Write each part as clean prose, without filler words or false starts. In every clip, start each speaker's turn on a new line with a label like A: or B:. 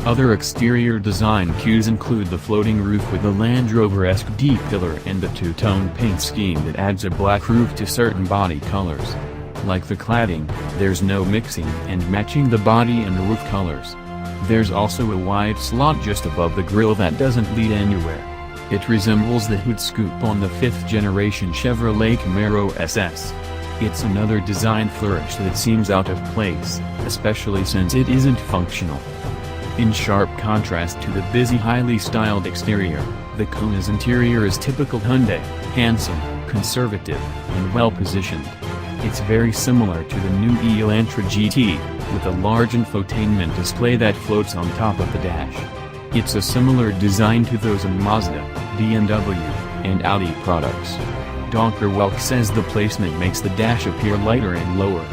A: Other exterior design cues include the floating roof with a Land Rover-esque D-pillar and the two-tone paint scheme that adds a black roof to certain body colors. Like the cladding, there's no mixing and matching the body and roof colors. There's also a wide slot just above the grille that doesn't lead anywhere. It resembles the hood scoop on the 5th generation Chevrolet Camaro SS. It's another design flourish that seems out of place, especially since it isn't functional. In sharp contrast to the busy, highly styled exterior, the Kona's interior is typical Hyundai, handsome, conservative, and well-positioned. It's very similar to the new Elantra GT, with a large infotainment display that floats on top of the dash. It's a similar design to those in Mazda, BMW, and Audi products. Donckerwolke says the placement makes the dash appear lighter and lower.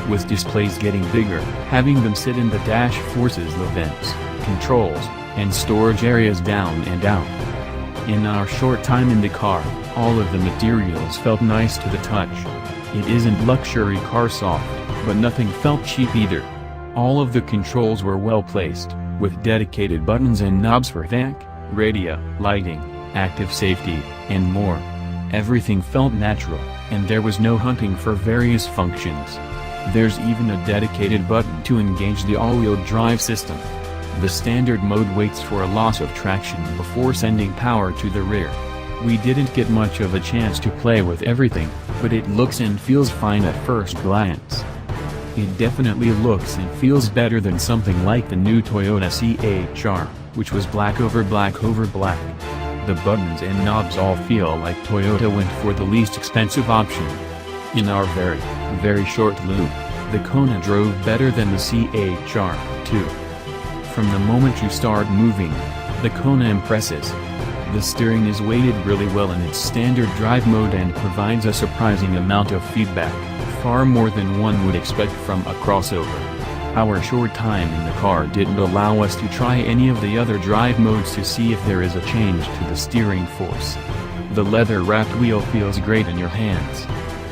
A: With displays getting bigger, having them sit in the dash forces the vents, controls, and storage areas down and out. In our short time in the car, all of the materials felt nice to the touch. It isn't luxury car soft, but nothing felt cheap either. All of the controls were well placed, with dedicated buttons and knobs for tach, radio, lighting, active safety, and more. Everything felt natural, and there was no hunting for various functions. There's even a dedicated button to engage the all-wheel drive system. The standard mode waits for a loss of traction before sending power to the rear. We didn't get much of a chance to play with everything, but it looks and feels fine at first glance. It definitely looks and feels better than something like the new Toyota CHR, which was black over black over black. The buttons and knobs all feel like Toyota went for the least expensive option. In our very short loop, the Kona drove better than the CHR, too. From the moment you start moving, the Kona impresses. The steering is weighted really well in its standard drive mode and provides a surprising amount of feedback, far more than one would expect from a crossover. Our short time in the car didn't allow us to try any of the other drive modes to see if there is a change to the steering force. The leather-wrapped wheel feels great in your hands.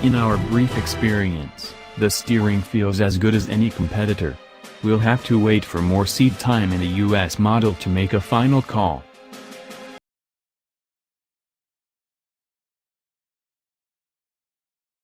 A: In our brief experience, the steering feels as good as any competitor. We'll have to wait for more seat time in a US model to make a final call.